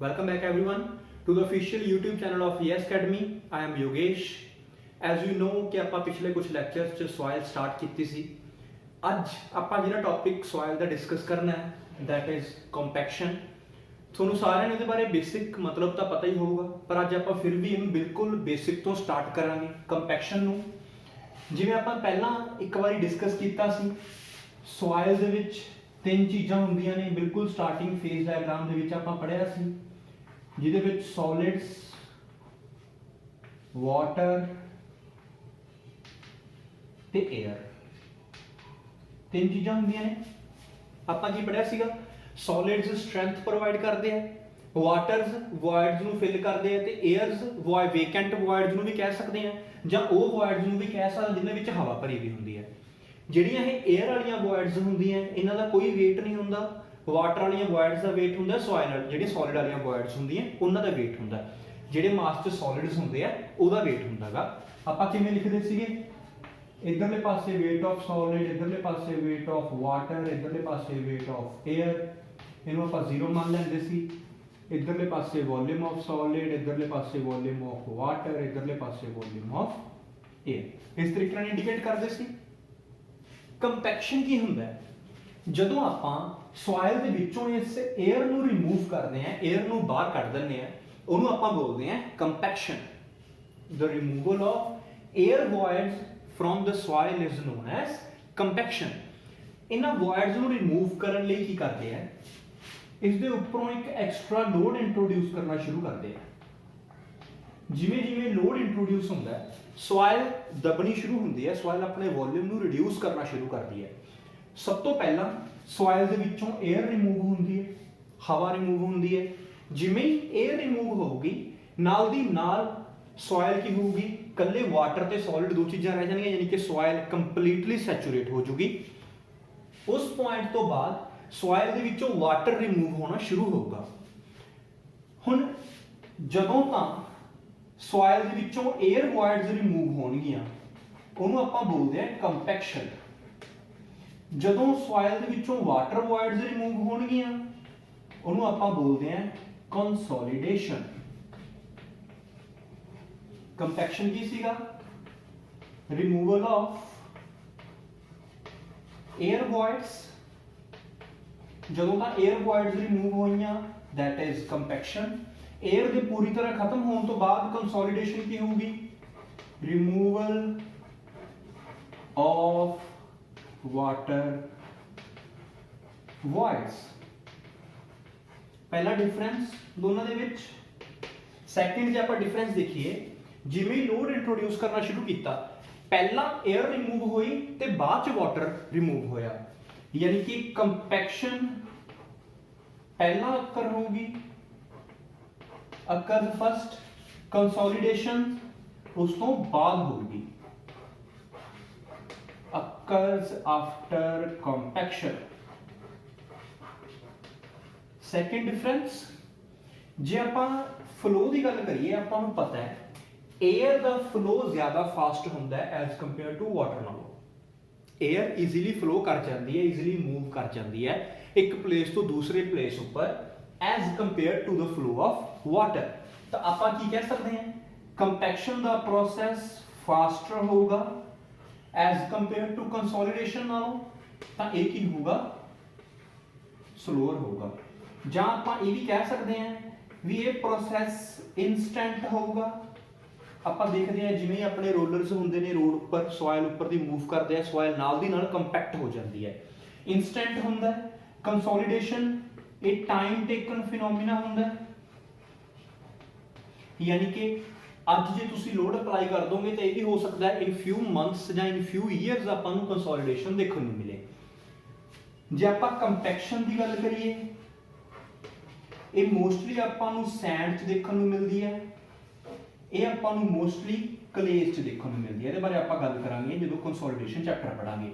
Welcome back everyone to the official YouTube channel of Yes Academy. I am Yogesh. As you know कि ਆਪਾਂ ਪਿਛਲੇ ਕੁਝ lectures 'ਚ soil start ਕੀਤੀ ਸੀ। ਅੱਜ ਆਪਾਂ ਜਿਹੜਾ ਟੌਪਿਕ soil ਦਾ ਡਿਸਕਸ ਕਰਨਾ ਹੈ that is compaction। ਤੁਹਾਨੂੰ ਸਾਰਿਆਂ ਨੂੰ ਇਹਦੇ ਬਾਰੇ ਬੇਸਿਕ ਮਤਲਬ ਤਾਂ ਪਤਾ ਹੀ ਹੋਊਗਾ, ਪਰ ਅੱਜ ਆਪਾਂ ਫਿਰ ਵੀ ਇਹਨੂੰ ਬਿਲਕੁਲ ਬੇਸਿਕ ਤੋਂ ਸਟਾਰਟ ਕਰਾਂਗੇ ਕੰਪੈਕਸ਼ਨ ਨੂੰ। ਜਿਵੇਂ ਆਪਾਂ ਪਹਿਲਾਂ ਇੱਕ ਵਾਰੀ ਡਿਸਕਸ ਕੀਤਾ ਸੀ, soil ਦੇ ਵਿੱਚ ਤਿੰਨ ਚੀਜ਼ਾਂ ਹੁੰਦੀਆਂ ਨੇ। ਬਿਲਕੁਲ ਸਟਾਰਟਿੰਗ ਫੇਜ਼ ਡਾਇਗਰਾਮ ਦੇ ਵਿੱਚ ਆਪਾਂ ਪੜ੍ਹਿਆ ਸੀ, ਜਿਹਦੇ ਵਿੱਚ ਸੋਲਿਡਸ, ਵਾਟਰ ਤੇ 에ਅਰ ਤਿੰਨ ਚੀਜ਼ਾਂ ਹੁੰਦੀਆਂ ਨੇ। ਆਪਾਂ ਕੀ ਪੜ੍ਹਿਆ ਸੀਗਾ? ਸੋਲਿਡਸ ਸਟਰੈਂਥ ਪ੍ਰੋਵਾਈਡ ਕਰਦੇ ਆ, ਵਾਟਰਸ ਵੋਇਡਸ ਨੂੰ ਫਿਲ ਕਰਦੇ ਆ, ਤੇ 에ਅਰਸ ਵੇਕੈਂਟ ਵੋਇਡਸ ਨੂੰ ਵੀ ਕਹਿ ਸਕਦੇ ਆ, ਜਾਂ ਉਹ ਵੋਇਡਸ ਨੂੰ ਵੀ ਕਹਿ ਸਕਦੇ ਜਿਨ੍ਹਾਂ ਵਿੱਚ ਹਵਾ ਭਰੀ ਵੀ ਹੁੰਦੀ ਹੈ। ਜਿਹੜੀਆਂ ਇਹ 에ਅਰ ਵਾਲੀਆਂ ਵੋਇਡਸ ਹੁੰਦੀਆਂ ਇਹਨਾਂ ਦਾ ਕੋਈ weight ਨਹੀਂ ਹੁੰਦਾ। ਵਾਟਰ ਵਾਲੀਆਂ ਵੋਇਡਸ ਦਾ weight ਹੁੰਦਾ, ਸੋਇਲ ਜਿਹੜੇ ਸੋਲਿਡ ਵਾਲੀਆਂ ਵੋਇਡਸ ਹੁੰਦੀਆਂ ਉਹਨਾਂ ਦਾ weight ਹੁੰਦਾ। ਜਿਹੜੇ ਮਾਸ 'ਚ ਸੋਲਿਡਸ ਹੁੰਦੇ ਆ ਉਹਦਾ weight ਹੁੰਦਾਗਾ। ਆਪਾਂ ਕਿਵੇਂ ਲਿਖਦੇ ਸੀਗੇ? ਇਧਰਲੇ ਪਾਸੇ weight of solid, ਇਧਰਲੇ ਪਾਸੇ weight of water, ਇਧਰਲੇ ਪਾਸੇ weight of air। ਇਹਨੂੰ ਆਪਾਂ 0 ਮੰਨ ਲੈਂਦੇ ਸੀ। ਇਧਰਲੇ ਪਾਸੇ ਵੋਲਿਊਮ ਆਫ ਸੋਲਿਡ, ਇਧਰਲੇ ਪਾਸੇ ਵੋਲਿਊਮ ਆਫ ਵਾਟਰ, ਇਧਰਲੇ ਪਾਸੇ ਵੋਲਿਊਮ ਆਫ 에ਅਰ। ਇਸ ਤਰੀਕੇ ਨਾਲ ਇੰਡੀਕੇਟ ਕਰਦੇ ਸੀ। ਕੰਪੈਕਸ਼ਨ ਕੀ ਹੁੰਦਾ ਹੈ? ਜਦੋਂ ਆਪਾਂ ਸੋਇਲ ਦੇ ਵਿੱਚੋਂ ਇਸ 에ਅਰ ਨੂੰ ਰਿਮੂਵ ਕਰਦੇ ਹਾਂ, 에ਅਰ ਨੂੰ ਬਾਹਰ ਕੱਢ ਦਿੰਦੇ ਹਾਂ, ਉਹਨੂੰ ਆਪਾਂ ਬੋਲਦੇ ਹਾਂ ਕੰਪੈਕਸ਼ਨ। The removal of air voids from the soil is known as compaction। ਇਹਨਾਂ voids ਨੂੰ ਰਿਮੂਵ ਕਰਨ ਲਈ ਕੀ ਕਰਦੇ ਆ? ਇਸ ਦੇ ਉੱਪਰੋਂ ਇੱਕ ਐਕਸਟਰਾ ਲੋਡ ਇੰਟਰੋਡਿਊਸ ਕਰਨਾ ਸ਼ੁਰੂ ਕਰਦੇ ਆ। ਜਿਵੇਂ ਜਿਵੇਂ ਲੋਡ ਇੰਟਰੋਡਿਊਸ ਹੁੰਦਾ ਹੈ, ਸੋਇਲ ਦਬਣੀ ਸ਼ੁਰੂ ਹੁੰਦੀ ਹੈ, ਸੋਇਲ ਆਪਣੇ ਵੋਲਿਊਮ ਨੂੰ ਰਿਡਿਊਸ ਕਰਨਾ ਸ਼ੁਰੂ ਕਰਦੀ ਹੈ। ਸਭ ਤੋਂ ਪਹਿਲਾਂ ਸੋਇਲ ਦੇ ਵਿੱਚੋਂ 에ਅਰ ਰਿਮੂਵ ਹੁੰਦੀ ਹੈ, ਹਵਾ ਰਿਮੂਵ ਹੁੰਦੀ ਹੈ। ਜਿਵੇਂ ਹੀ 에ਅਰ ਰਿਮੂਵ ਹੋਊਗੀ, ਨਾਲ ਦੀ ਨਾਲ ਸੋਇਲ ਕੀ ਹੋਊਗੀ? ਇਕੱਲੇ ਵਾਟਰ ਤੇ ਸੋਲਿਡ ਦੋ ਚੀਜ਼ਾਂ ਰਹਿ ਜਾਣਗੀਆਂ, ਯਾਨੀ ਕਿ ਸੋਇਲ ਕੰਪਲੀਟਲੀ ਸੈਚੂਰੇਟ ਹੋ ਜੂਗੀ। ਉਸ ਪੁਆਇੰਟ ਤੋਂ ਬਾਅਦ ਸੋਇਲ ਦੇ ਵਿੱਚੋਂ ਵਾਟਰ ਰਿਮੂਵ ਹੋਣਾ ਸ਼ੁਰੂ ਹੋਊਗਾ। ਹੁਣ ਜਦੋਂ ਤਾਂ ਸੋਇਲ ਦੇ ਵਿੱਚੋਂ 에ਅਰ ਵੋਇਡਸ ਰਿਮੂਵ ਹੋਣਗੀਆਂ, ਉਹਨੂੰ ਆਪਾਂ ਬੋਲਦੇ ਹਾਂ ਕੰਪੈਕਸ਼ਨ। ਜਦੋਂ ਸੋਇਲ ਦੇ ਵਿੱਚੋਂ ਵਾਟਰ ਵੋਇਡਸ ਰਿਮੂਵ ਹੋਣਗੀਆਂ, ਉਹਨੂੰ ਆਪਾਂ ਬੋਲਦੇ ਹਾਂ ਕੰਸੋਲੀਡੇਸ਼ਨ। ਕੰਪੈਕਸ਼ਨ ਕੀ ਸੀਗਾ? Removal of air voids. ਜਦੋਂ ਤਾਂ 에ਅਰ ਵੋਇਡਸ ਰਿਮੂਵ ਹੋਈਆਂ, that is ਕੰਪੈਕਸ਼ਨ। 에ਅਰ ਦੇ ਪੂਰੀ ਤਰ੍ਹਾਂ ਖਤਮ ਹੋਣ ਤੋਂ ਬਾਅਦ ਕੰਸੋਲੀਡੇਸ਼ਨ ਕੀ ਹੋਊਗੀ? Removal of water voids. ਪਹਿਲਾ ਡਿਫਰੈਂਸ ਦੋਨਾਂ ਦੇ ਵਿੱਚ। ਸੈਕਿੰਡ ਜੇ ਆਪਾਂ ਡਿਫਰੈਂਸ ਦੇਖੀਏ, ਜਿਵੇਂ ਲੋਡ ਇੰਟਰੋਡਿਊਸ ਕਰਨਾ ਸ਼ੁਰੂ ਕੀਤਾ, ਪਹਿਲਾਂ 에ਅਰ ਰਿਮੂਵ ਹੋਈ ਤੇ ਬਾਅਦ ਚ ਵਾਟਰ ਰਿਮੂਵ ਹੋਇਆ, ਯਾਨੀ ਕਿ ਕੰਪੈਕਸ਼ਨ ਪਹਿਲਾਂ ਅਕਰ ਹੋਊਗੀ, ਅਕਰ ਫਸਟ, ਕੰਸੋਲੀਡੇਸ਼ਨ ਉਸ ਤੋਂ ਬਾਅਦ ਹੋਊਗੀ, occurs after compaction। Second difference, ਜੇ ਆਪਾਂ ਫਲੋ ਦੀ ਗੱਲ ਕਰੀਏ, ਆਪਾਂ ਨੂੰ ਪਤਾ ਹੈ 에ਅਰ ਦਾ ਫਲੋ ਜ਼ਿਆਦਾ ਫਾਸਟ ਹੁੰਦਾ ਹੈ ਐਜ਼ ਕੰਪੇਅਰ ਟੂ ਵਾਟਰ ਨਾਲੋਂ। 에ਅਰ ਈਜ਼ੀਲੀ ਫਲੋ ਕਰ ਜਾਂਦੀ ਹੈ, ਈਜ਼ੀਲੀ ਮੂਵ ਕਰ ਜਾਂਦੀ ਹੈ ਇੱਕ ਪਲੇਸ ਤੋਂ ਦੂਸਰੇ ਪਲੇਸ ਉੱਪਰ as compare to the flow of water. ਤਾਂ ਆਪਾਂ ਕੀ ਕਹਿ ਸਕਦੇ ਹਾਂ? ਕੰਪੈਕਸ਼ਨ ਦਾ ਪ੍ਰੋਸੈਸ ਫਾਸਟਰ ਹੋਊਗਾ ਐਜ਼ ਕੰਪੇਅਰ ਟੂ ਕੰਸੋਲੀਡੇਸ਼ਨ ਨਾਲੋਂ। ਤਾਂ ਇਹ ਕੀ ਹੋਊਗਾ? ਸਲੋਅਰ ਹੋਊਗਾ। ਜਾਂ ਆਪਾਂ ਇਹ ਵੀ ਕਹਿ ਸਕਦੇ ਹਾਂ ਵੀ ਇਹ ਪ੍ਰੋਸੈਸ ਇਨਸਟੈਂਟ ਹੋਊਗਾ। ਆਪਾਂ ਦੇਖਦੇ ਹਾਂ ਜਿਵੇਂ ਆਪਣੇ ਰੋਲਰਸ ਹੁੰਦੇ ਨੇ ਰੋਡ ਉੱਪਰ, ਸੋਇਲ ਉੱਪਰ ਦੀ ਮੂਵ ਕਰਦੇ ਆ, ਸੋਇਲ ਨਾਲ ਦੀ ਨਾਲ ਕੰਪੈਕਟ ਹੋ ਜਾਂਦੀ ਹੈ, ਇਨਸਟੈਂਟ ਹੁੰਦਾ ਹੈ। ਕੰਸੋਲੀਡੇਸ਼ਨ ਇਹ ਟਾਈਮ ਟੇਕਨ ਫਿਨੋਮੀਨਾ ਹੁੰਦਾ ਹੈ, ਯਾਨੀ ਕਿ ਅੱਜ ਜੇ ਤੁਸੀਂ ਲੋਡ ਅਪਲਾਈ ਕਰ ਦੋਗੇ ਤਾਂ ਇਹ ਵੀ ਹੋ ਸਕਦਾ ਹੈ ਇਨ ਫਿਊ ਮੰਥਸ ਜਾਂ ਇਨ ਫਿਊ ਈਅਰਸ ਆਪਾਂ ਨੂੰ ਕੰਸੋਲੀਡੇਸ਼ਨ ਦੇਖਣ ਨੂੰ ਮਿਲੇ। ਜੇ ਆਪਾਂ ਕੰਪੈਕਸ਼ਨ ਦੀ ਗੱਲ ਕਰੀਏ, ਇਹ ਮੋਸਟਲੀ ਆਪਾਂ ਨੂੰ ਸੈਂਡ 'ਚ ਦੇਖਣ ਨੂੰ ਮਿਲਦੀ ਹੈ, ਇਹ ਆਪਾਂ ਨੂੰ ਮੋਸਟਲੀ ਕਲੇਸ 'ਚ ਦੇਖਣ ਨੂੰ ਮਿਲਦੀ ਹੈ। ਇਹਦੇ ਬਾਰੇ ਆਪਾਂ ਗੱਲ ਕਰਾਂਗੇ ਜਦੋਂ ਕੰਸੋਲੀਡੇਸ਼ਨ ਚੈਪਟਰ ਪੜਾਂਗੇ।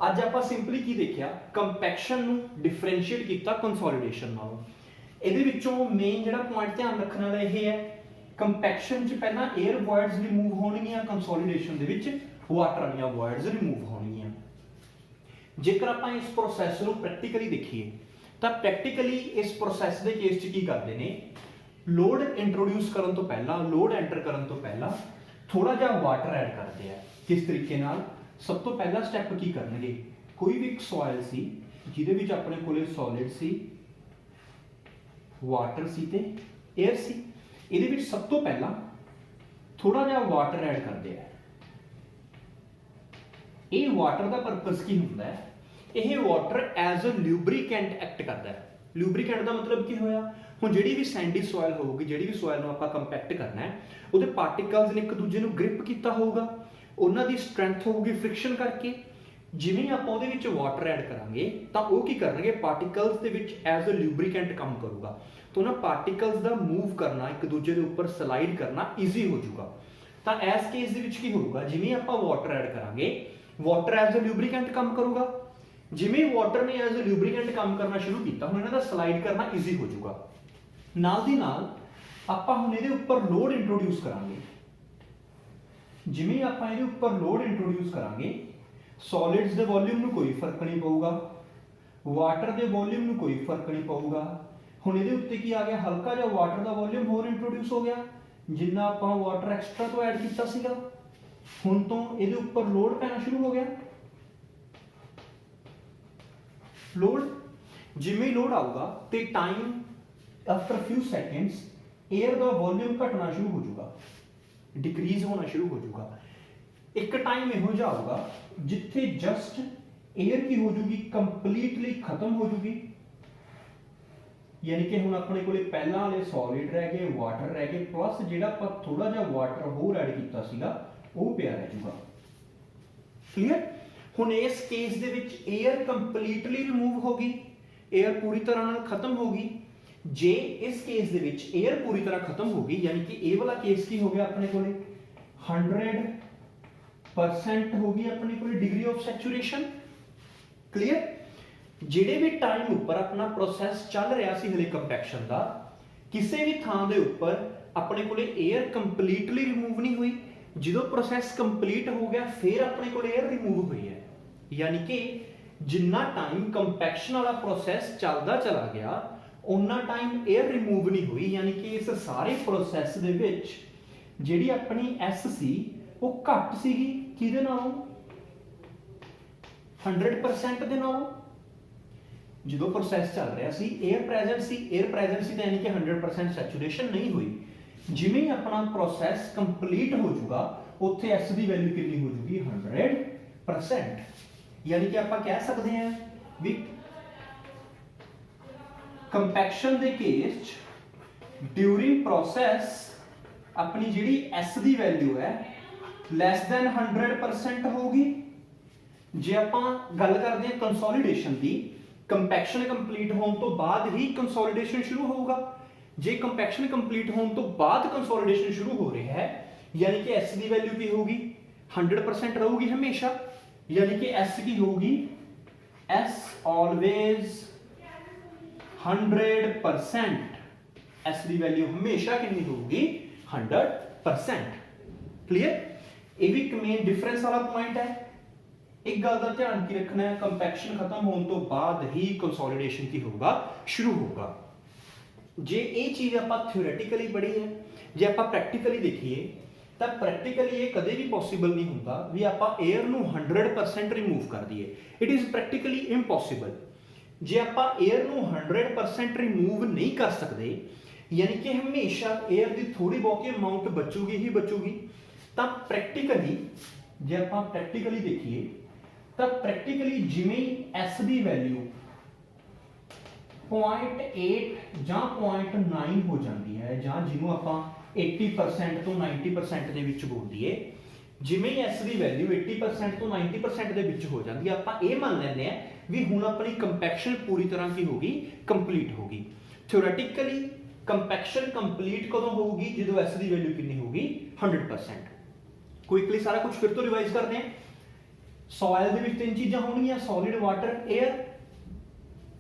ਅੱਜ ਆਪਾਂ ਸਿੰਪਲੀ ਕੀ ਦੇਖਿਆ? ਕੰਪੈਕਸ਼ਨ ਨੂੰ ਡਿਫਰੈਂਸ਼ੀਏਟ ਕੀਤਾ ਕੰਸੋਲੀਡੇਸ਼ਨ ਨਾਲੋਂ। ਇਹਦੇ ਵਿੱਚੋਂ ਮੇਨ ਜਿਹੜਾ ਪੁਆਇੰਟ ਧਿਆਨ ਰੱਖਣ ਵਾਲਾ ਇਹ ਹੈ, ਕੰਪੈਕਸ਼ਨ 'ਚ ਪਹਿਲਾਂ 에ਅਰ ਵੋਇਡਸ ਰਿਮੂਵ ਹੋਣਗੀਆਂ, ਕੰਸੋਲੀਡੇਸ਼ਨ ਦੇ ਵਿੱਚ ਵਾਟਰ ਵਾਲੀਆਂ ਵੋਇਡਸ ਰਿਮੂਵ ਹੋਣਗੀਆਂ। ਜੇਕਰ ਆਪਾਂ ਇਸ ਪ੍ਰੋਸੈਸ ਨੂੰ ਪ੍ਰੈਕਟੀਕਲੀ ਦੇਖੀਏ ਤਾਂ ਪ੍ਰੈਕਟੀਕਲੀ ਇਸ ਪ੍ਰੋਸੈਸ ਦੇ ਕੇਸ 'ਚ ਕੀ ਕਰਦੇ ਨੇ, ਲੋਡ ਇੰਟਰੋਡਿਊਸ ਕਰਨ ਤੋਂ ਪਹਿਲਾਂ, ਲੋਡ ਐਂਟਰ ਕਰਨ ਤੋਂ ਪਹਿਲਾਂ ਥੋੜਾ ਜਿਹਾ ਵਾਟਰ ਐਡ ਕਰਦੇ ਆ। ਕਿਸ ਤਰੀਕੇ ਨਾਲ? ਸਭ ਤੋਂ ਪਹਿਲਾ ਸਟੈਪ ਕੀ ਕਰਨਗੇ, ਕੋਈ ਵੀ ਇੱਕ ਸੋਇਲ ਸੀ ਜਿਹਦੇ ਵਿੱਚ ਆਪਣੇ ਕੋਲੇ ਸੋਲਿਡ ਸੀ, ਵਾਟਰ ਸੀ ਤੇ 에ਅਰ ਸੀ, ਇਹਦੇ ਵਿੱਚ ਸਭ ਤੋਂ ਪਹਿਲਾਂ ਥੋੜਾ ਜਿਹਾ ਵਾਟਰ ਐਡ ਕਰਦੇ ਆ। ਇਹ ਵਾਟਰ ਦਾ ਪਰਪਸ ਕੀ ਹੁੰਦਾ ਹੈ? ਇਹ water as a lubricant act ਕਰਦਾ ਹੈ। ਲੂਬਰੀਕੈਂਟ ਦਾ ਮਤਲਬ ਕੀ ਹੋਇਆ? ਹੁਣ ਜਿਹੜੀ ਵੀ ਸੈਂਡੀ ਸੋਇਲ ਹੋਊਗੀ, ਜਿਹੜੀ ਵੀ ਸੋਇਲ ਨੂੰ ਆਪਾਂ ਕੰਪੈਕਟ ਕਰਨਾ ਹੈ, ਉਹਦੇ ਪਾਰਟੀਕਲਸ ਨੇ ਇੱਕ ਦੂਜੇ ਨੂੰ ਗ੍ਰਿਪ ਕੀਤਾ ਹੋਊਗਾ, ਉਹਨਾਂ ਦੀ ਸਟਰੈਂਥ ਹੋਊਗੀ ਫ੍ਰਿਕਸ਼ਨ ਕਰਕੇ। ਜਿਵੇਂ ਆਪਾਂ ਉਹਦੇ ਵਿੱਚ ਵਾਟਰ ਐਡ ਕਰਾਂਗੇ ਤਾਂ ਉਹ ਕੀ ਕਰਨਗੇ, ਪਾਰਟੀਕਲਸ ਦੇ ਵਿੱਚ ਐਜ਼ ਅ ਲੂਬਰੀਕੈਂਟ ਕੰਮ ਕਰੂਗਾ, ਤਾਂ ਉਹਨਾਂ ਪਾਰਟੀਕਲਸ ਦਾ ਮੂਵ ਕਰਨਾ, ਇੱਕ ਦੂਜੇ ਦੇ ਉੱਪਰ ਸਲਾਈਡ ਕਰਨਾ ਈਜ਼ੀ ਹੋ ਜਾਊਗਾ। ਤਾਂ ਇਸ ਕੇਸ ਦੇ ਵਿੱਚ ਕੀ ਹੋਊਗਾ, ਜਿਵੇਂ ਆਪਾਂ ਵਾਟਰ ਐਡ ਕਰਾਂਗੇ, ਵਾਟਰ ਐਜ਼ ਅ ਲੂਬਰੀਕੈਂਟ ਕੰਮ ਕਰੂਗਾ। ਜਿਵੇਂ ਵਾਟਰ ਨੇ ਐਜ਼ ਅ ਲੂਬਰੀਕੈਂਟ ਕੰਮ ਕਰਨਾ ਸ਼ੁਰੂ ਕੀਤਾ, ਹੁਣ ਇਹਨਾਂ ਦਾ ਸਲਾਈਡ ਕਰਨਾ ਈਜ਼ੀ ਹੋ ਜਾਊਗਾ। ਨਾਲ ਦੀ ਨਾਲ ਆਪਾਂ ਹੁਣ ਇਹਦੇ ਉੱਪਰ ਲੋਡ ਇੰਟਰੋਡਿਊਸ ਕਰਾਂਗੇ। ਜਿਵੇਂ ਆਪਾਂ ਇਹਦੇ ਉੱਪਰ ਲੋਡ ਇੰਟਰੋਡਿਊਸ ਕਰਾਂਗੇ, ਸੋਲਿਡਸ ਦੇ ਵੋਲਿਊਮ ਨੂੰ ਕੋਈ ਫਰਕ ਨਹੀਂ ਪਊਗਾ, ਵਾਟਰ ਦੇ ਵੋਲਿਊਮ ਨੂੰ ਕੋਈ ਫਰਕ ਨਹੀਂ ਪਊਗਾ। ਹੁਣ ਇਹਦੇ ਉੱਤੇ ਕੀ ਆ ਗਿਆ, ਹਲਕਾ ਜਿਹਾ ਵਾਟਰ ਦਾ ਵੋਲਿਊਮ ਹੋਰ ਇੰਟਰੋਡਿਊਸ ਹੋ ਗਿਆ, ਜਿੰਨਾ ਆਪਾਂ ਵਾਟਰ ਐਕਸਟਰਾ ਤੋਂ ਐਡ ਕੀਤਾ ਸੀਗਾ। ਹੁਣ ਤੋਂ ਇਹਦੇ ਉੱਪਰ ਲੋਡ ਪੈਣਾ ਸ਼ੁਰੂ ਹੋ ਗਿਆ। ਲੋਡ ਜਿਵੇਂ ਲੋਡ ਆਊਗਾ ਤੇ time after few seconds air ਦਾ ਵੋਲਿਊਮ ਘਟਣਾ ਸ਼ੁਰੂ ਹੋ ਜਾਊਗਾ, ਡਿਕਰੀਜ਼ ਹੋਣਾ ਸ਼ੁਰੂ ਹੋ ਜਾਊਗਾ। ਇੱਕ ਟਾਈਮ ਇਹੋ ਜਿਹਾ ਆਊਗਾ ਜਿੱਥੇ ਜਸਟ 에ਅਰ ਕੀ ਹੋ ਜੂਗੀ, ਕੰਪਲੀਟਲੀ ਖਤਮ ਹੋ ਜੂਗੀ। ਯਾਨੀ ਕਿ ਹੁਣ ਆਪਣੇ ਕੋਲੇ ਪਹਿਲਾਂ ਵਾਲੇ ਸੋਲਿਡ ਰਹਿ ਗਏ, ਵਾਟਰ ਰਹਿ ਗਏ, ਪਲੱਸ ਜਿਹੜਾ ਆਪਾਂ ਥੋੜਾ ਜਿਹਾ ਵਾਟਰ ਹੋਰ ਐਡ ਕੀਤਾ ਸੀਗਾ ਉਹ ਪਿਆ ਰਹਿ ਜਾਊਗਾ। ਕਲੀਅਰ? ਹੁਣ ਇਸ ਕੇਸ ਦੇ ਵਿੱਚ 에ਅਰ ਕੰਪਲੀਟਲੀ ਰਿਮੂਵ ਹੋ ਗਈ, 에ਅਰ ਪੂਰੀ ਤਰ੍ਹਾਂ ਨਾਲ ਖਤਮ ਹੋ ਗਈ। ਜੇ ਇਸ ਕੇਸ ਦੇ ਵਿੱਚ 에ਅਰ ਪੂਰੀ ਤਰ੍ਹਾਂ ਖਤਮ ਹੋ ਗਈ, ਯਾਨੀ ਕਿ ਇਹ ਵਾਲਾ ਕੇਸ ਕੀ ਹੋ ਗਿਆ, ਆਪਣੇ ਕੋਲੇ 100% ਹੋ ਗਈ ਆਪਣੇ ਕੋਲੇ ਡਿਗਰੀ ਆਫ ਸੈਚੂਰੇਸ਼ਨ। ਕਲੀਅਰ? ਜਿਹੜੇ ਵੀ ਟਾਈਮ ਉੱਪਰ ਆਪਣਾ ਪ੍ਰੋਸੈਸ ਚੱਲ ਰਿਹਾ ਸੀ ਹਲੇ ਕੰਪੈਕਸ਼ਨ ਦਾ, ਕਿਸੇ ਵੀ ਥਾਂ ਦੇ ਉੱਪਰ ਆਪਣੇ ਕੋਲੇ 에ਅਰ ਕੰਪਲੀਟਲੀ ਰਿਮੂਵ ਨਹੀਂ ਹੋਈ। ਜਦੋਂ ਪ੍ਰੋਸੈਸ ਕੰਪਲੀਟ ਹੋ ਗਿਆ ਫਿਰ ਆਪਣੇ ਕੋਲ 에ਅਰ ਰਿਮੂਵ ਹੋਈ ਹੈ। ਯਾਨੀ ਕਿ ਜਿੰਨਾ ਟਾਈਮ ਕੰਪੈਕਸ਼ਨ ਵਾਲਾ ਪ੍ਰੋਸੈਸ ਚੱਲਦਾ ਚਲਾ ਗਿਆ, ਉਨਾ ਟਾਈਮ 에ਅਰ ਰਿਮੂਵ ਨਹੀਂ ਹੋਈ। ਯਾਨੀ ਕਿ ਇਸ ਸਾਰੇ ਪ੍ਰੋਸੈਸ ਦੇ ਵਿੱਚ ਜਿਹੜੀ ਆਪਣੀ S ਸੀ ਉਹ ਘੱਟ ਸੀਗੀ, ਕਿਹਦੇ ਨਾਲੋਂ? 100% ਦੇ ਨਾਲੋਂ। ਜਦੋਂ ਪ੍ਰੋਸੈਸ ਚੱਲ ਰਿਹਾ ਸੀ 에ਅਰ ਪ੍ਰੈਜ਼ੈਂਟ ਸੀ, 에ਅਰ ਪ੍ਰੈਜ਼ੈਂਟ ਸੀ ਤਾਂ ਯਾਨੀ ਕਿ 100% ਸੈਚੂਰੇਸ਼ਨ ਨਹੀਂ ਹੋਈ। ਜਿਵੇਂ ਆਪਣਾ ਪ੍ਰੋਸੈਸ ਕੰਪਲੀਟ ਹੋ ਜਾਊਗਾ, ਉੱਥੇ S ਦੀ ਵੈਲਿਊ ਕਿੰਨੀ ਹੋ ਜੂਗੀ, 100%। ਯਾਨੀ ਕਿ ਆਪਾਂ ਕਹਿ ਸਕਦੇ ਹਾਂ ਵੀ ਕੰਪੈਕਸ਼ਨ ਦੇ ਕੇਸ 'ਚ ਡਿਊਰਿੰਗ ਪ੍ਰੋਸੈਸ ਆਪਣੀ ਜਿਹੜੀ S ਦੀ ਵੈਲਿਊ ਹੈ ਲੈਸ ਦੈਨ 100% ਹੋਊਗੀ। ਜੇ ਆਪਾਂ ਗੱਲ ਕਰਦੇ ਹਾਂ ਕੰਸੋਲੀਡੇਸ਼ਨ ਦੀ, ਕੰਪੈਕਸ਼ਨ ਕੰਪਲੀਟ ਹੋਣ ਤੋਂ ਬਾਅਦ ਹੀ ਕੰਸੋਲੀਡੇਸ਼ਨ ਸ਼ੁਰੂ ਹੋਊਗਾ। ਜੇ ਕੰਪੈਕਸ਼ਨ ਕੰਪਲੀਟ ਹੋਣ ਤੋਂ ਬਾਅਦ ਕੰਸੋਲੀਡੇਸ਼ਨ ਸ਼ੁਰੂ ਹੋ ਰਿਹਾ ਹੈ, ਯਾਨੀ ਕਿ S ਦੀ ਵੈਲਿਊ ਕੀ ਹੋਊਗੀ, 100% ਰਹੂਗੀ ਹਮੇਸ਼ਾ। ਯਾਨੀ ਕਿ S ਕੀ ਹੋਊਗੀ, S always 100%। S ਦੀ ਵੈਲਿਊ ਹਮੇਸ਼ਾ ਕਿੰਨੀ ਹੋਊਗੀ, 100%। ਕਲੀਅਰ? ਇਹ ਵੀ ਇੱਕ ਮੇਨ ਡਿਫਰੈਂਸ ਵਾਲਾ ਪੁਆਇੰਟ ਹੈ। ਇੱਕ ਗੱਲ ਦਾ ਧਿਆਨ ਕੀ ਰੱਖਣਾ ਹੈ, ਕੰਪੈਕਸ਼ਨ ਖਤਮ ਹੋਣ ਤੋਂ ਬਾਅਦ ਹੀ ਕੰਸੋਲੀਡੇਸ਼ਨ ਕੀ ਹੋਊਗਾ, ਸ਼ੁਰੂ ਹੋਊਗਾ। ਜੇ ਇਹ ਚੀਜ਼ ਆਪਾਂ ਥਿਓਰੈਟਿਕਲੀ ਪੜ੍ਹੀ ਹੈ, ਜੇ ਆਪਾਂ ਪ੍ਰੈਕਟੀਕਲੀ ਦੇਖੀਏ ਤਾਂ ਪ੍ਰੈਕਟੀਕਲੀ ਇਹ ਕਦੇ ਵੀ ਪੋਸੀਬਲ ਨਹੀਂ ਹੁੰਦਾ ਵੀ ਆਪਾਂ 에ਅਰ ਨੂੰ 100% ਰਿਮੂਵ ਕਰ ਦਈਏ। It is practically impossible. ਜੇ ਆਪਾਂ 에ਅਰ ਨੂੰ 100% ਰਿਮੂਵ ਨਹੀਂ ਕਰ ਸਕਦੇ, ਯਾਨੀ ਕਿ ਹਮੇਸ਼ਾ 에ਅਰ ਦੀ ਥੋੜੀ ਬਹੁਤੀ ਅਮਾਉਂਟ ਬਚੂਗੀ ਹੀ ਬਚੂਗੀ, ਤਾਂ ਪ੍ਰੈਕਟੀਕਲੀ ਜੇ ਆਪਾਂ ਪ੍ਰੈਕਟੀਕਲੀ ਦੇਖੀਏ ਤਾਂ ਪ੍ਰੈਕਟੀਕਲੀ ਜਿਵੇਂ S ਦੀ ਵੈਲਿਊ 0.8 ਜਾਂ 0.9 ਹੋ ਜਾਂਦੀ ਹੈ, ਜਾਂ ਜਿਹਨੂੰ ਆਪਾਂ 80% ਤੋਂ 90% ਦੇ ਵਿੱਚ ਬੋਲ ਦਈਏ, ਜਿਵੇਂ S ਦੀ ਵੈਲਿਊ 80% ਤੋਂ 90% ਦੇ ਵਿੱਚ ਹੋ ਜਾਂਦੀ ਹੈ, ਆਪਾਂ ਇਹ ਮੰਨ ਲੈਂਦੇ ਆ ਵੀ ਹੁਣ ਆਪਣੀ ਕੰਪੈਕਸ਼ਨ ਪੂਰੀ ਤਰ੍ਹਾਂ ਕੀ ਹੋ ਗਈ, ਕੰਪਲੀਟ ਹੋ ਗਈ। ਥਿਓਰੈਟਿਕਲੀ ਕੰਪੈਕਸ਼ਨ ਕੰਪਲੀਟ ਕਦੋਂ ਹੋਊਗੀ, ਜਦੋਂ S ਦੀ ਵੈਲਿਊ ਕਿੰਨੀ ਹੋਊਗੀ, 100%। ਕੁਇਕਲੀ ਸਾਰਾ ਕੁਝ ਫਿਰ ਤੋਂ ਰਿਵਾਈਜ਼ ਕਰਦੇ ਹਾਂ। ਸੋਇਲ ਦੇ ਵਿੱਚ ਤਿੰਨ ਚੀਜ਼ਾਂ ਹੋਣਗੀਆਂ, ਸੋਲਿਡ, ਵਾਟਰ, 에ਅਰ।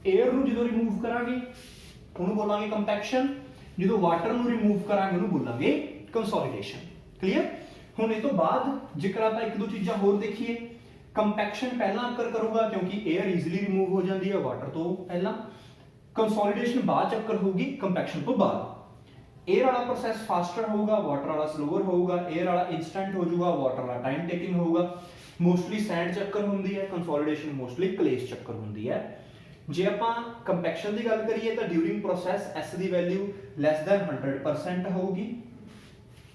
에ਅਰ ਨੂੰ ਜਦੋਂ ਰਿਮੂਵ ਕਰਾਂਗੇ ਉਹਨੂੰ ਬੋਲਾਂਗੇ ਕੰਪੈਕਸ਼ਨ, ਜਦੋਂ ਵਾਟਰ ਨੂੰ ਰਿਮੂਵ ਕਰਾਂਗੇ ਉਹਨੂੰ ਬੋਲਾਂਗੇ ਕੰਸੋਲੀਡੇਸ਼ਨ। ਕਲੀਅਰ? ਹੁਣ ਇਹ ਤੋਂ ਬਾਅਦ ਜੇਕਰ ਆਪਾਂ ਇੱਕ ਦੋ ਚੀਜ਼ਾਂ ਹੋਰ ਦੇਖੀਏ, ਕੰਪੈਕਸ਼ਨ ਪਹਿਲਾਂ ਅਕਰ ਕਰੂਗਾ ਕਿਉਂਕਿ 에ਅਰ ਈਜ਼ੀਲੀ ਰਿਮੂਵ ਹੋ ਜਾਂਦੀ ਹੈ ਵਾਟਰ ਤੋਂ ਪਹਿਲਾਂ। ਕੰਸੋਲੀਡੇਸ਼ਨ ਬਾਅਦ ਚੱਕਰ ਹੋਊਗੀ ਕੰਪੈਕਸ਼ਨ ਤੋਂ ਬਾਅਦ। 에ਅਰ ਵਾਲਾ ਪ੍ਰੋਸੈਸ ਫਾਸਟਰ ਹੋਊਗਾ, ਵਾਟਰ ਵਾਲਾ ਸਲੋਅਰ ਹੋਊਗਾ। 에ਅਰ ਵਾਲਾ ਇਨਸਟੈਂਟ ਹੋ ਜਾਊਗਾ, ਵਾਟਰ ਵਾਲਾ ਟਾਈਮ ਟੇਕਿੰਗ ਹੋਊਗਾ। ਮੋਸਟਲੀ ਸੈਂਡ ਚੱਕਰ ਹੁੰਦੀ ਹੈ, ਕੰਸੋਲੀਡੇਸ਼ਨ ਮੋਸਟਲੀ ਕਲੇਸ਼ ਚੱਕਰ ਹੁੰਦੀ ਹੈ। ਜੇ ਆਪਾਂ ਕੰਪੈਕਸ਼ਨ ਦੀ ਗੱਲ ਕਰੀਏ ਤਾਂ ਡਿਊਰਿੰਗ ਪ੍ਰੋਸੈਸ S ਦੀ ਵੈਲਿਊ ਲੈਸ ਦੈਨ 100% ਹੋਊਗੀ।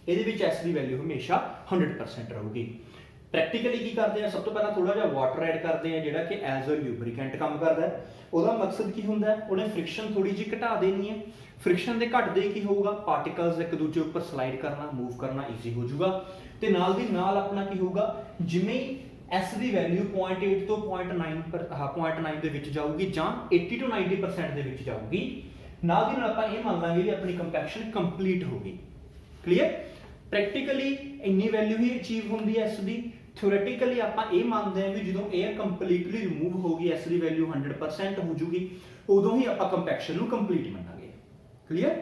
ਇਹਦੇ ਵਿੱਚ S ਦੀ ਵੈਲਿਊ ਹਮੇਸ਼ਾ 100% ਰਹੂਗੀ। ਪ੍ਰੈਕਟੀਕਲੀ ਕੀ ਕਰਦੇ ਆ, ਸਭ ਤੋਂ ਪਹਿਲਾਂ ਥੋੜਾ ਜਿਹਾ ਵਾਟਰ ਐਡ ਕਰਦੇ ਆ ਜਿਹੜਾ ਕਿ ਐਜ਼ ਅ ਲੂਬਰੀਕੈਂਟ ਕੰਮ ਕਰਦਾ ਹੈ। ਉਹਦਾ ਮਕਸਦ ਕੀ ਹੁੰਦਾ ਹੈ, ਉਹਨੇ ਫ੍ਰਿਕਸ਼ਨ ਥੋੜੀ ਜਿਹੀ ਘਟਾ ਦੇਣੀ ਹੈ। ਫ੍ਰਿਕਸ਼ਨ ਦੇ ਘਟਦੇ ਕੀ ਹੋਊਗਾ, ਪਾਰਟੀਕਲਸ ਇੱਕ ਦੂਜੇ ਉੱਪਰ ਸਲਾਈਡ ਕਰਨਾ, ਮੂਵ ਕਰਨਾ ਈਜ਼ੀ ਹੋ ਜਾਊਗਾ। ਤੇ ਨਾਲ ਦੀ ਨਾਲ ਆਪਣਾ ਕੀ ਹੋਊਗਾ, ਜਿਵੇਂ S ਦੀ ਵੈਲਿਊ 0.8 ਤੋਂ 0.9 ਦੇ ਵਿੱਚ ਜਾਊਗੀ ਜਾਂ 80 ਤੋਂ 90% ਦੇ ਵਿੱਚ ਜਾਊਗੀ, ਨਾਲ ਦੀ ਨਾਲ ਆਪਾਂ ਇਹ ਮੰਨ ਲਾਂਗੇ ਵੀ ਆਪਣੀ ਕੰਪੈਕਸ਼ਨ ਕੰਪਲੀਟ ਹੋ ਗਈ। ਕਲੀਅਰ। ਪ੍ਰੈਕਟੀਕਲੀ ਇੰਨੀ ਵੈਲਿਊ ਹੀ ਅਚੀਵ ਹੁੰਦੀ ਹੈ S ਦੀ। ਥਿਓਰੇਟਿਕਲੀ ਆਪਾਂ ਇਹ ਮੰਨਦੇ ਹਾਂ ਵੀ ਜਦੋਂ 에ਅਰ ਕੰਪਲੀਟਲੀ ਰਿਮੂਵ ਹੋ ਗਈ, S ਦੀ ਵੈਲਿਊ 100% ਹੋ ਜੂਗੀ, ਉਦੋਂ ਹੀ ਆਪਾਂ ਕੰਪੈਕਸ਼ਨ ਨੂੰ ਕੰਪਲੀਟ ਮੰਨਾਂਗੇ। ਕਲੀਅਰ।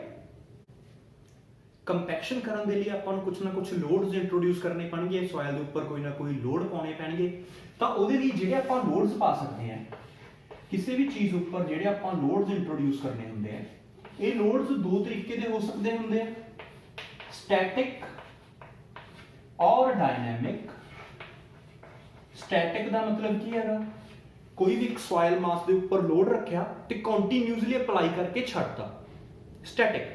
ਕੰਪੈਕਸ਼ਨ ਕਰਨ ਦੇ ਲਈ ਆਪਾਂ ਨੂੰ ਕੁਝ ਨਾ ਕੁਝ ਲੋਡਸ ਇੰਟਰੋਡਿਊਸ ਕਰਨੇ ਪੈਣਗੇ, ਸੋਇਲ ਦੇ ਉੱਪਰ ਕੋਈ ਨਾ ਕੋਈ ਲੋਡ ਪਾਉਣੇ ਪੈਣਗੇ। ਤਾਂ ਉਹਦੇ ਲਈ ਜਿਹੜੇ ਆਪਾਂ ਲੋਡਸ ਪਾ ਸਕਦੇ ਹਾਂ ਕਿਸੇ ਵੀ ਚੀਜ਼ ਉੱਪਰ, ਜਿਹੜੇ ਆਪਾਂ ਲੋਡਸ ਇੰਟਰੋਡਿਊਸ ਕਰਨੇ ਹੁੰਦੇ ਆ, ਇਹ ਲੋਡਸ ਦੋ ਤਰੀਕੇ ਦੇ ਹੋ ਸਕਦੇ ਹੁੰਦੇ ਆ, ਸਟੈਟਿਕ ਔਰ ਡਾਇਨਾਮਿਕ। ਸਟੈਟਿਕ ਦਾ ਮਤਲਬ ਕੀ ਹੈਗਾ, ਕੋਈ ਵੀ ਇੱਕ ਸੋਇਲ ਮਾਸ ਦੇ ਉੱਪਰ ਲੋਡ ਰੱਖਿਆ ਤੇ ਕੰਟੀਨਿਊਸਲੀ ਅਪਲਾਈ ਕਰਕੇ ਛੱਡਤਾ, ਸਟੈਟਿਕ।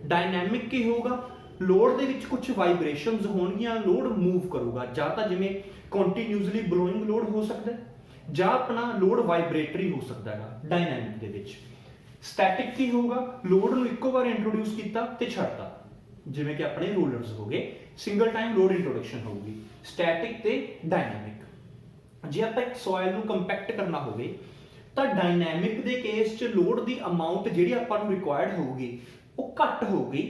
ਡਾਇਨਾਮਿਕ ਕੀ ਹੋਊਗਾ, ਲੋਡ ਦੇ ਵਿੱਚ ਕੁਝ ਵਾਈਬ੍ਰੇਸ਼ਨਸ ਹੋਣਗੀਆਂ, ਲੋਡ ਮੂਵ ਕਰੂਗਾ, ਜਾਂ ਤਾਂ ਜਿਵੇਂ ਕੰਟੀਨਿਊਸਲੀ ਬਲੋਇੰਗ ਲੋਡ ਹੋ ਸਕਦਾ ਜਾਂ ਆਪਣਾ ਲੋਡ ਵਾਈਬ੍ਰੇਟਰੀ ਹੋ ਸਕਦਾ ਹੈਗਾ ਡਾਇਨਾਮਿਕ ਦੇ ਵਿੱਚ। ਸਟੈਟਿਕ ਕੀ ਹੋਊਗਾ, ਲੋਡ ਨੂੰ ਇੱਕੋ ਵਾਰ ਇੰਟਰੋਡਿਊਸ ਕੀਤਾ ਤੇ ਛੱਡਤਾ, ਜਿਵੇਂ ਕਿ ਆਪਣੇ ਰੋਲਰਸ ਹੋ ਗਏ, ਸਿੰਗਲ ਟਾਈਮ ਲੋਡ ਇੰਟਰੋਡਕਸ਼ਨ ਹੋਊਗੀ। ਸਟੈਟਿਕ ਤੇ ਡਾਇਨਾਮਿਕ। ਜੇ ਆਪਾਂ ਇੱਕ ਸੋਇਲ ਨੂੰ ਕੰਪੈਕਟ ਕਰਨਾ ਹੋਵੇ ਤਾਂ ਡਾਇਨਾਮਿਕ ਦੇ ਕੇਸ 'ਚ ਲੋਡ ਦੀ ਅਮਾਉਂਟ ਜਿਹੜੀ ਆਪਾਂ ਨੂੰ ਰਿਕੁਆਇਰਡ ਹੋਊਗੀ ਉਹ ਘੱਟ ਹੋਊਗੀ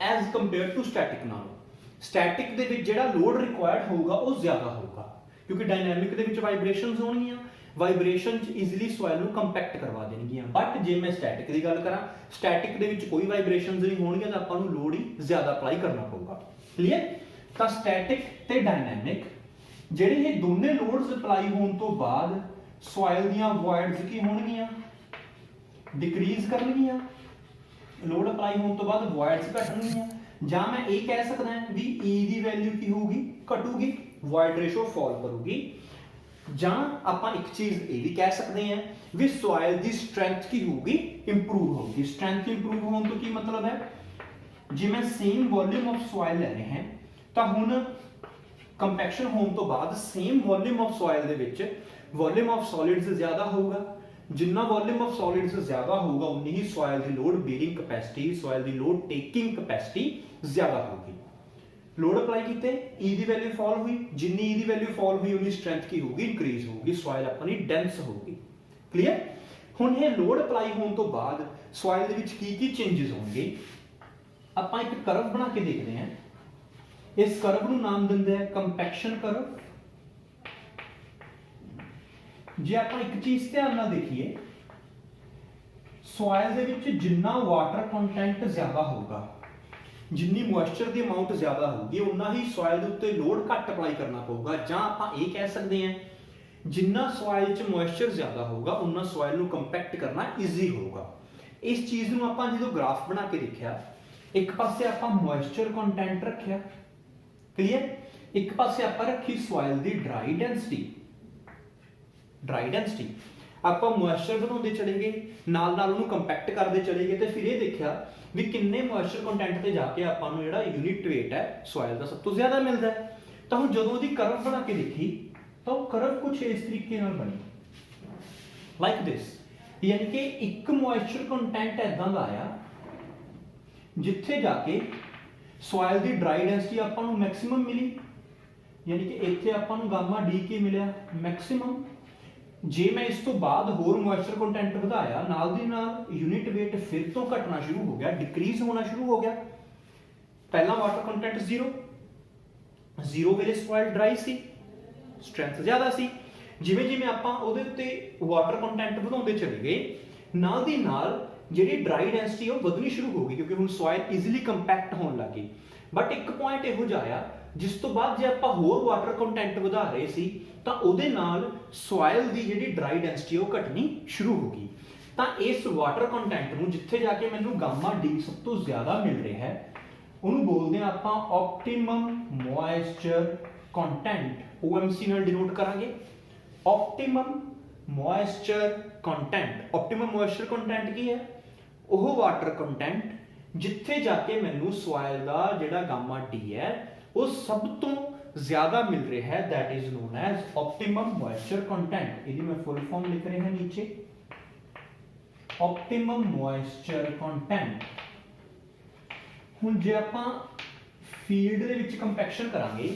ਐਜ਼ ਕੰਪੇਅਰ ਟੂ ਸਟੈਟਿਕ ਨਾਲੋਂ। ਸਟੈਟਿਕ ਦੇ ਵਿੱਚ ਜਿਹੜਾ ਲੋਡ ਰਿਕੁਆਇਰਡ ਹੋਊਗਾ ਉਹ ਜ਼ਿਆਦਾ ਹੋਊਗਾ, ਕਿਉਂਕਿ ਡਾਇਨਾਮਿਕ ਦੇ ਵਿੱਚ ਵਾਈਬ੍ਰੇਸ਼ਨਸ ਹੋਣਗੀਆਂ, ਵਾਈਬ੍ਰੇਸ਼ਨਸ ਈਜ਼ੀਲੀ ਸੋਇਲ ਨੂੰ ਕੰਪੈਕਟ ਕਰਵਾ ਦੇਣਗੀਆਂ। ਬਟ ਜੇ ਮੈਂ ਸਟੈਟਿਕ ਦੀ ਗੱਲ ਕਰਾਂ, ਸਟੈਟਿਕ ਦੇ ਵਿੱਚ ਕੋਈ ਵਾਈਬ੍ਰੇਸ਼ਨਸ ਨਹੀਂ ਹੋਣਗੀਆਂ ਤਾਂ ਆਪਾਂ ਨੂੰ ਲੋਡ ਹੀ ਜ਼ਿਆਦਾ ਅਪਲਾਈ ਕਰਨਾ ਪਊਗਾ। ਕਲੀਅਰ। ਤਾਂ ਸਟੈਟਿਕ ਤੇ ਡਾਇਨਾਮਿਕ ਜਿਹੜੇ ਇਹ ਦੋਨੇ ਲੋਡਸ ਅਪਲਾਈ ਹੋਣ ਤੋਂ ਬਾਅਦ ਸੋਇਲ ਦੀਆਂ ਵੋਇਡਸ ਕੀ ਹੋਣਗੀਆਂ, ਡਿਕਰੀਜ਼ ਕਰਨਗੀਆਂ। ਲੋਡ ਅਪਲਾਈ ਹੋਣ ਤੋਂ ਬਾਅਦ ਵੋਇਡਸ ਘਟਣਗੀਆਂ, ਜਾਂ ਮੈਂ ਇਹ ਕਹਿ ਸਕਦਾ ਵੀ E ਦੀ ਵੈਲਿਊ ਕੀ ਹੋਊਗੀ, ਘਟੂਗੀ, ਵੋਇਡ ਰੇਸ਼ੋ ਫਾਲ ਕਰੂਗੀ। ਜਾਂ ਆਪਾਂ ਇੱਕ ਚੀਜ਼ ਇਹ ਵੀ ਕਹਿ ਸਕਦੇ ਹਾਂ ਵੀ ਸੋਇਲ ਦੀ ਸਟਰੈਂਥ ਕੀ ਹੋਊਗੀ, ਇੰਪਰੂਵ ਹੋਊਗੀ। ਸਟਰੈਂਥ ਇੰਪਰੂਵ ਹੋਣ ਤੋਂ ਕੀ ਮਤਲਬ ਹੈ, ਜੇ ਮੈਂ ਸੇਮ ਵੋਲਿਊਮ ਆਫ ਸੋਇਲ ਲੈ ਰਹੇ ਹਾਂ ਤਾਂ ਹੁਣ ਕੰਪੈਕਸ਼ਨ ਹੋਣ ਤੋਂ ਬਾਅਦ ਸੇਮ ਵੋਲਿਊਮ ਆਫ ਸੋਇਲ ਦੇ ਵਿੱਚ ਵੋਲਿਊਮ ਆਫ ਸੋਲਿਡਸ ਜ਼ਿਆਦਾ ਹੋਊਗਾ। ਜਿੰਨਾ ਵੋਲਿਊਮ ਆਫ ਸੋਲਿਡਸ ਜ਼ਿਆਦਾ ਹੋਊਗਾ ਉਨੀ ਹੀ ਸੋਇਲ ਦੀ ਲੋਡ ਬੀਅਰਿੰਗ ਕਪੈਸਿਟੀ, ਸੋਇਲ ਦੀ ਲੋਡ ਟੇਕਿੰਗ ਕਪੈਸਿਟੀ ਜ਼ਿਆਦਾ ਹੋਊਗੀ। ਲੋਡ ਅਪਲਾਈ ਕੀਤੇ, E ਦੀ ਵੈਲਿਊ ਫਾਲ ਹੋਈ, ਜਿੰਨੀ E ਦੀ ਵੈਲਿਊ ਫਾਲ ਹੋਈ ਉਨੀ ਸਟਰੈਂਥ ਕੀ ਹੋਊਗੀ, ਇਨਕਰੀਜ਼ ਹੋਊਗੀ, ਸੋਇਲ ਆਪਣੀ ਡੈਂਸ ਹੋਊਗੀ। ਕਲੀਅਰ। ਹੁਣ ਇਹ ਲੋਡ ਅਪਲਾਈ ਹੋਣ ਤੋਂ ਬਾਅਦ ਸੋਇਲ ਦੇ ਵਿੱਚ ਕੀ ਕੀ ਚੇਂਜਸ ਹੋਣਗੇ, ਆਪਾਂ ਇੱਕ ਕਰਵ ਬਣਾ ਕੇ ਦੇਖਦੇ ਹਾਂ। ਇਸ ਕਰਵ ਨੂੰ ਨਾਮ ਦਿੰਦੇ ਆ ਕੰਪੈਕਸ਼ਨ ਕਰਵ। ਜੇ ਆਪਾਂ ਇੱਕ ਚੀਜ਼ ਧਿਆਨ ਨਾਲ ਦੇਖੀਏ, ਸੋਇਲ ਦੇ ਵਿੱਚ ਜਿੰਨਾ ਵਾਟਰ ਕੰਟੈਂਟ ਜ਼ਿਆਦਾ ਹੋਊਗਾ, ਜਿੰਨੀ ਮੋਇਸਚਰ ਦੀ ਅਮਾਉਂਟ ਜ਼ਿਆਦਾ ਹੋਊਗੀ, ਉਨਾ ਹੀ ਸੋਇਲ ਦੇ ਉੱਤੇ ਲੋਡ ਘੱਟ ਅਪਲਾਈ ਕਰਨਾ ਪਊਗਾ। ਜਾਂ ਆਪਾਂ ਇਹ ਕਹਿ ਸਕਦੇ ਹਾਂ ਜਿੰਨਾ ਸੋਇਲ 'ਚ ਮੋਇਸਚਰ ਜ਼ਿਆਦਾ ਹੋਊਗਾ ਉਨਾ ਸੋਇਲ ਨੂੰ ਕੰਪੈਕਟ ਕਰਨਾ ਈਜ਼ੀ ਹੋਊਗਾ। ਇਸ ਚੀਜ਼ ਨੂੰ ਆਪਾਂ ਜਦੋਂ ਗ੍ਰਾਫ ਬਣਾ ਕੇ ਦੇਖਿਆ, ਇੱਕ ਪਾਸੇ ਆਪਾਂ ਮੋਇਸਚਰ ਕੰਟੈਂਟ ਰੱਖਿਆ, ਕਲੀਅਰ, ਇੱਕ ਪਾਸੇ ਆਪਾਂ ਰੱਖੀ ਸੋਇਲ ਦੀ ਡਰਾਈ ਡੈਂਸਿਟੀ। ਡਰਾਈ ਡੈਂਸਿਟੀ ਆਪਾਂ ਮੋਇਸਚਰ ਬਣਾਉਂਦੇ ਚਲੇ ਗਏ, ਨਾਲ ਨਾਲ ਉਹਨੂੰ ਕੰਪੈਕਟ ਕਰਦੇ ਚਲੇ ਗਏ, ਤੇ ਫਿਰ ਇਹ ਦੇਖਿਆ ਵੀ ਕਿੰਨੇ ਮੋਇਸਚਰ ਕੰਟੈਂਟ ਤੇ ਜਾ ਕੇ ਆਪਾਂ ਨੂੰ ਜਿਹੜਾ ਯੂਨਿਟ weight ਹੈ ਸੋਇਲ ਦਾ ਸਭ ਤੋਂ ਜ਼ਿਆਦਾ ਮਿਲਦਾ ਹੈ। ਤਾਂ ਹੁਣ ਜਦੋਂ ਉਹਦੀ ਕਰਵ ਬਣਾ ਕੇ ਦੇਖੀ ਤਾਂ ਉਹ ਕਰਵ ਕੁਝ ਇਸ ਤਰੀਕੇ ਨਾਲ ਬਣੀ, ਲਾਈਕ ਦਿਸ। ਯਾਨੀ ਕਿ ਇੱਕ ਮੋਇਸਚਰ ਕੰਟੈਂਟ ਐਦਾਂ ਦਾ ਆਇਆ ਜਿੱਥੇ ਜਾ ਕੇ ਸੋਇਲ ਦੀ ਡਰਾਈ ਡੈਂਸਿਟੀ ਆਪਾਂ ਨੂੰ ਮੈਕਸਿਮਮ ਮਿਲੀ, ਯਾਨੀ ਕਿ ਇੱਥੇ ਆਪਾਂ ਨੂੰ ਗਾਮਾ ਡੀ ਕੀ ਮਿਲਿਆ, ਮੈਕਸਿਮਮ। ਜੇ ਮੈਂ ਇਸ ਤੋਂ ਬਾਅਦ ਹੋਰ ਮੋਇਸਚਰ ਕੰਟੈਂਟ ਵਧਾਇਆ, ਨਾਲ ਦੀ ਨਾਲ ਯੂਨਿਟ weight ਫਿਰ ਤੋਂ ਘਟਣਾ ਸ਼ੁਰੂ ਹੋ ਗਿਆ, ਡਿਕਰੀਜ਼ ਹੋਣਾ ਸ਼ੁਰੂ ਹੋ ਗਿਆ। ਪਹਿਲਾਂ ਵਾਟਰ ਕੰਟੈਂਟ ਜ਼ੀਰੋ ਵੇਲੇ ਸੋਇਲ ਡਰਾਈ ਸੀ, ਸਟਰੈਂਥ ਜ਼ਿਆਦਾ ਸੀ। ਜਿਵੇਂ ਜਿਵੇਂ ਆਪਾਂ ਉਹਦੇ ਉੱਤੇ ਵਾਟਰ ਕੰਟੈਂਟ ਵਧਾਉਂਦੇ ਚਲੇ ਗਏ, ਨਾਲ ਦੀ ਨਾਲ ਜਿਹੜੀ ਡਰਾਈ ਡੈਂਸਿਟੀ ਉਹ ਵਧਣੀ ਸ਼ੁਰੂ ਹੋ ਗਈ, ਕਿਉਂਕਿ ਹੁਣ ਸੋਇਲ ਈਜ਼ੀਲੀ ਕੰਪੈਕਟ ਹੋਣ ਲੱਗੀ। ਬਟ ਇੱਕ ਪੁਆਇੰਟ ਇਹੋ ਜਿਹਾ ਆਇਆ ਜਿਸ ਤੋਂ ਬਾਅਦ ਜੇ ਆਪਾਂ ਹੋਰ ਵਾਟਰ ਕੰਟੈਂਟ ਵਧਾ ਰਹੇ ਸੀ ਤਾਂ ਉਹਦੇ ਨਾਲ ਸੋਇਲ ਦੀ ਜਿਹੜੀ ਡਰਾਈ ਡੈਂਸਿਟੀ ਉਹ ਘਟਣੀ ਸ਼ੁਰੂ ਹੋ ਗਈ। ਤਾਂ ਇਸ ਵਾਟਰ ਕੰਟੈਂਟ ਨੂੰ ਜਿੱਥੇ ਜਾ ਕੇ ਮੈਨੂੰ ਗਾਮਾ ਡੀ ਸਭ ਤੋਂ ਜ਼ਿਆਦਾ ਮਿਲ ਰਿਹਾ ਹੈ ਉਹਨੂੰ ਬੋਲਦੇ ਆ ਆਪਾਂ ਆਪਟੀਮਮ ਮੋਇਸਚਰ ਕੰਟੈਂਟ, OMC ਨਾਲ ਡਿਨੋਟ ਕਰਾਂਗੇ। Optimum moisture content, optimum moisture content ਕੀ ਹੈ? ਉਹ ਵਾਟਰ ਕੰਟੈਂਟ ਜਿੱਥੇ ਜਾ ਕੇ ਮੈਨੂੰ ਸੋਇਲ ਦਾ ਜਿਹੜਾ ਗਾਮਾ ਡੀ ਹੈ ਉਹ ਸਭ ਤੋਂ ਜ਼ਿਆਦਾ ਮਿਲ ਰਿਹਾ ਹੈ, that is known as optimum moisture content। ਇਹਦੀ ਮੈਂ ਫੁੱਲ ਫਾਰਮ ਲਿਖ ਰਿਹਾ ਨੀਚੇ, optimum moisture content। ਹੁਣ ਜੇ ਆਪਾਂ ਫੀਲਡ ਦੇ ਵਿੱਚ ਕੰਪੈਕਸ਼ਨ ਕਰਾਂਗੇ,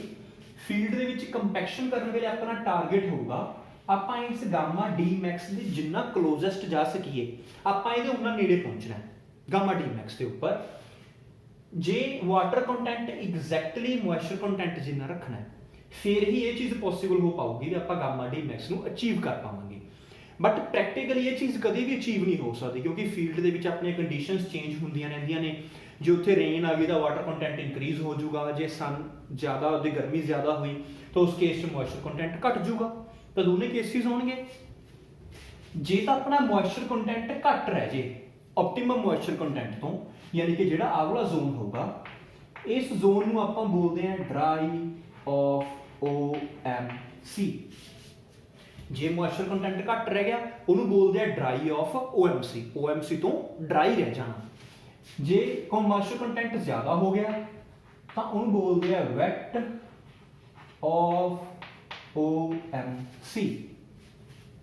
ਫੀਲਡ ਦੇ ਵਿੱਚ ਕੰਪੈਕਸ਼ਨ ਕਰਨ ਵੇਲੇ ਆਪਣਾ ਟਾਰਗੇਟ ਹੋਊਗਾ ਆਪਾਂ ਇਸ ਗਾਮਾ ਡੀ ਮੈਕਸ ਦੇ ਜਿੰਨਾ ਕਲੋਜ਼ੈਸਟ ਜਾ ਸਕੀਏ ਆਪਾਂ ਇਹਦੇ ਉਨਾ ਨੇੜੇ ਪਹੁੰਚਣਾ ਹੈ ਗਾਮਾ ਡੀ ਮੈਕਸ ਦੇ ਉੱਪਰ। ਜੇ water content exactly moisture content ਜਿੰਨਾ ਰੱਖਣਾ ਹੈ ਫਿਰ ਹੀ ਇਹ ਚੀਜ਼ ਪੋਸੀਬਲ ਹੋ ਪਾਊਗੀ ਕਿ ਆਪਾਂ ਗਾਮਾ ਡੀ ਮੈਕਸ ਨੂੰ ਅਚੀਵ ਕਰ ਪਾਵਾਂਗੇ। ਬਟ ਪ੍ਰੈਕਟੀਕਲੀ ਇਹ ਚੀਜ਼ ਕਦੇ ਵੀ ਅਚੀਵ ਨਹੀਂ ਹੋ ਸਕਦੀ ਕਿਉਂਕਿ ਫੀਲਡ ਦੇ ਵਿੱਚ ਆਪਣੀਆਂ ਕੰਡੀਸ਼ਨਸ ਚੇਂਜ ਹੁੰਦੀਆਂ ਰਹਿੰਦੀਆਂ ਨੇ। ਜੇ ਉੱਥੇ ਰੇਨ ਆ ਗਈ ਤਾਂ ਵਾਟਰ ਕੰਟੈਂਟ ਇਨਕਰੀਜ਼ ਹੋ ਜਾਊਗਾ, ਜੇ ਸਨ ਜ਼ਿਆਦਾ ਉਹਦੀ ਗਰਮੀ ਜ਼ਿਆਦਾ ਹੋਈ ਤਾਂ ਉਸ ਕੇਸ 'ਚ ਮੋਇਸਚਰ ਕੰਟੈਂਟ ਘਟ ਜਾਊਗਾ। ਤਾਂ ਦੋਨੇ ਕੇਸਿਸ ਹੋਣਗੇ। ਜੇ ਤਾਂ ਆਪਣਾ ਮੋਇਸਚਰ ਕੰਟੈਂਟ ਘੱਟ ਰਹਿ ਜੇ ਆਪਟੀਮਮ ਮੋਇਸਚਰ ਕੰਟੈਂਟ ਤੋਂ, ਯਾਨੀ ਕਿ ਜਿਹੜਾ ਆਹ ਵਾਲਾ ਜ਼ੋਨ ਹੋਊਗਾ, ਇਸ ਜ਼ੋਨ ਨੂੰ ਆਪਾਂ ਬੋਲਦੇ ਹਾਂ ਡਰਾਈ ਆਫ OMC। ਜੇ ਮੋਇਸਚਰ ਕੰਟੈਂਟ ਘੱਟ ਰਹਿ ਗਿਆ ਉਹਨੂੰ ਬੋਲਦੇ ਆ ਡਰਾਈ ਆਫ OMC, OMC ਤੋਂ ਡਰਾਈ ਰਹਿ ਜਾਣਾ। ਜੇ ਮੋਇਸਚਰ ਕੰਟੈਂਟ ਜ਼ਿਆਦਾ ਹੋ ਗਿਆ ਤਾਂ ਉਹਨੂੰ ਬੋਲਦੇ ਆ ਵੈਟ ਆਫ OMC।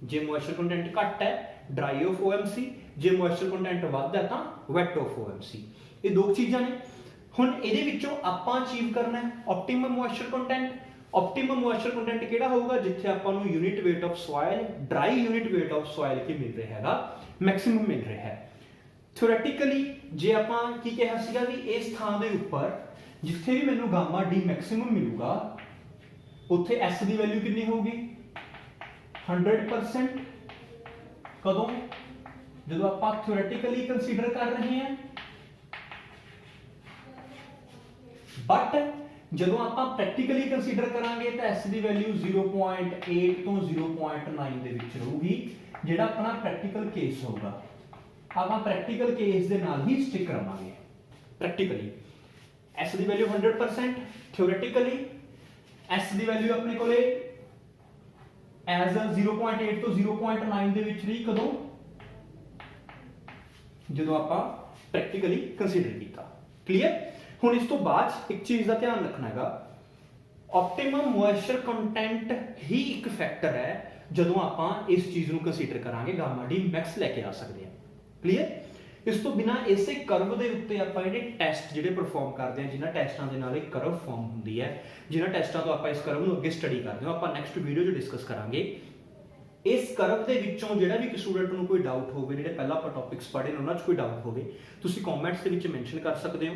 ਜੇ ਮੋਇਸਚਰ ਕੰਟੈਂਟ ਘੱਟ ਹੈ ਡਰਾਈ ਆਫ OMC, ਜੇ ਮੋਇਸਚਰ ਕੰਟੈਂਟ ਵੱਧ ਹੈ ਤਾਂ ਵੈਟ ਆਫ OMC। ਇਹ ਦੋ ਚੀਜ਼ਾਂ ਨੇ। ਹੁਣ ਇਹਦੇ ਵਿੱਚੋਂ ਆਪਾਂ ਅਚੀਵ ਕਰਨਾ ਹੈ optimum moisture content. Optimum moisture content ਕਿਹੜਾ ਹੋਊਗਾ? ਜਿੱਥੇ ਆਪਾਂ ਨੂੰ unit weight of soil, dry unit weight of soil ਕੀ ਮਿਲ ਰਿਹਾ ਹੈਗਾ, ਮੈਕਸਿਮਮ ਮਿਲ ਰਿਹਾ ਹੈ। ਥਿਓਰੈਟਿਕਲੀ ਜੇ ਆਪਾਂ ਕੀ ਕਿਹਾ ਸੀਗਾ ਵੀ ਇਸ ਥਾਂ ਦੇ ਉੱਪਰ ਜਿੱਥੇ ਵੀ ਮੈਨੂੰ ਗਾਮਾ ਡੀ ਮੈਕਸਿਮਮ ਮਿਲੂਗਾ ਉੱਥੇ S ਦੀ ਵੈਲਿਊ ਕਿੰਨੀ ਹੋਊਗੀ? 100%। ਕਦੋਂ? ਜਦੋਂ ਆਪਾਂ ਥਿਓਰੈਟਿਕਲੀ ਕੰਸੀਡਰ ਕਰ ਰਹੇ ਹਾਂ। ਬਟ ਜਦੋਂ ਆਪਾਂ ਪ੍ਰੈਕਟੀਕਲੀ ਕੰਸੀਡਰ ਕਰਾਂਗੇ ਤਾਂ S ਦੀ ਵੈਲਿਊ 0.8 ਤੋਂ 0.9 ਦੇ ਵਿੱਚ ਰਹੂਗੀ, ਜਿਹੜਾ ਆਪਣਾ ਪ੍ਰੈਕਟੀਕਲ ਕੇਸ ਹੋਊਗਾ। ਆਪਾਂ ਪ੍ਰੈਕਟੀਕਲ ਕੇਸ ਦੇ ਨਾਲ ਹੀ ਸਟਿਕ ਕਰਾਂਗੇ। ਪ੍ਰੈਕਟੀਕਲੀ S ਦੀ ਵੈਲਿਊ 100%, ਥਿਓਰੈਟਿਕਲੀ S ਦੀ ਵੈਲਿਊ ਆਪਣੇ ਕੋਲੇ ਐਜ਼ 0.8 ਤੋਂ 0.9 ਦੇ ਵਿੱਚ ਰਹੀ। ਕਦੋਂ? ਜਦੋਂ ਆਪਾਂ ਪ੍ਰੈਕਟੀਕਲੀ ਕੰਸੀਡਰ ਕੀਤਾ। ਕਲੀਅਰ? ਹੁਣ ਇਸ ਤੋਂ ਬਾਅਦ ਇੱਕ ਚੀਜ਼ ਦਾ ਧਿਆਨ ਰੱਖਣਾ ਹੈਗਾ, ਆਪਟੀਮਮ ਮੋਇਸਚਰ ਕੰਟੈਂਟ ਹੀ ਇੱਕ ਫੈਕਟਰ ਹੈ ਜਦੋਂ ਆਪਾਂ ਇਸ ਚੀਜ਼ ਨੂੰ ਕੰਸੀਡਰ ਕਰਾਂਗੇ ਗਾਮਾ ਡੀ ਮੈਕਸ ਲੈ ਕੇ ਆ ਸਕਦੇ ਹਾਂ। ਕਲੀਅਰ? ਇਸ ਤੋਂ ਬਿਨਾ ਇਸੇ ਕਰਵ ਦੇ ਉੱਤੇ ਆਪਾਂ ਜਿਹੜੇ ਟੈਸਟ ਜਿਹੜੇ ਪਰਫਾਰਮ ਕਰਦੇ ਹਾਂ, ਜਿਨ੍ਹਾਂ ਟੈਸਟਾਂ ਦੇ ਨਾਲ ਇੱਕ ਕਰਵ ਫਾਰਮ ਹੁੰਦੀ ਹੈ, ਜਿਨ੍ਹਾਂ ਟੈਸਟਾਂ ਤੋਂ ਆਪਾਂ ਇਸ ਕਰਵ ਨੂੰ ਅੱਗੇ ਸਟੱਡੀ ਕਰਦੇ ਹਾਂ, ਆਪਾਂ ਨੈਕਸਟ ਵੀਡੀਓ 'ਚ ਡਿਸਕਸ ਕਰਾਂਗੇ। ਇਸ ਕਰਵ ਦੇ ਵਿੱਚੋਂ ਜਿਹੜਾ ਵੀ ਸਟੂਡੈਂਟ ਨੂੰ ਕੋਈ ਡਾਊਟ ਹੋਵੇ, ਜਿਹੜੇ ਪਹਿਲਾਂ ਆਪਾਂ ਟੌਪਿਕਸ ਪੜ੍ਹੇ ਨੇ ਉਹਨਾਂ 'ਚ ਕੋਈ ਡਾਊਟ ਹੋਵੇ, ਤੁਸੀਂ ਕਮੈਂਟਸ ਦੇ ਵਿੱਚ ਮੈਂਸ਼ਨ ਕਰ ਸਕਦੇ ਹੋ।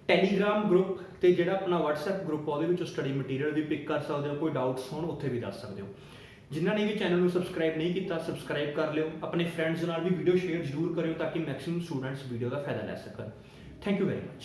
ਟੈਲੀਗ੍ਰਾਮ ਗਰੁੱਪ ਤੇ ਜਿਹੜਾ ਆਪਣਾ WhatsApp ਗਰੁੱਪ ਉਹਦੇ ਵਿੱਚੋਂ ਸਟੱਡੀ ਮਟੀਰੀਅਲ ਵੀ ਪਿਕ ਕਰ ਸਕਦੇ ਹੋ, ਕੋਈ ਡਾਊਟਸ ਹੋਣ ਉੱਥੇ ਵੀ ਦੱਸ ਸਕਦੇ ਹੋ। ਜਿਨ੍ਹਾਂ ਨੇ ਵੀ ਚੈਨਲ ਨੂੰ ਸਬਸਕ੍ਰਾਈਬ ਨਹੀਂ ਕੀਤਾ ਸਬਸਕ੍ਰਾਈਬ ਕਰ ਲਿਓ। ਆਪਣੇ ਫਰੈਂਡਸ ਨਾਲ ਵੀ ਵੀਡੀਓ ਸ਼ੇਅਰ ਜ਼ਰੂਰ ਕਰਿਓ ਤਾਂ ਕਿ ਮੈਕਸਿਮਮ ਸਟੂਡੈਂਟਸ ਵੀਡੀਓ ਦਾ ਫਾਇਦਾ ਲੈ ਸਕਣ। Thank you very much.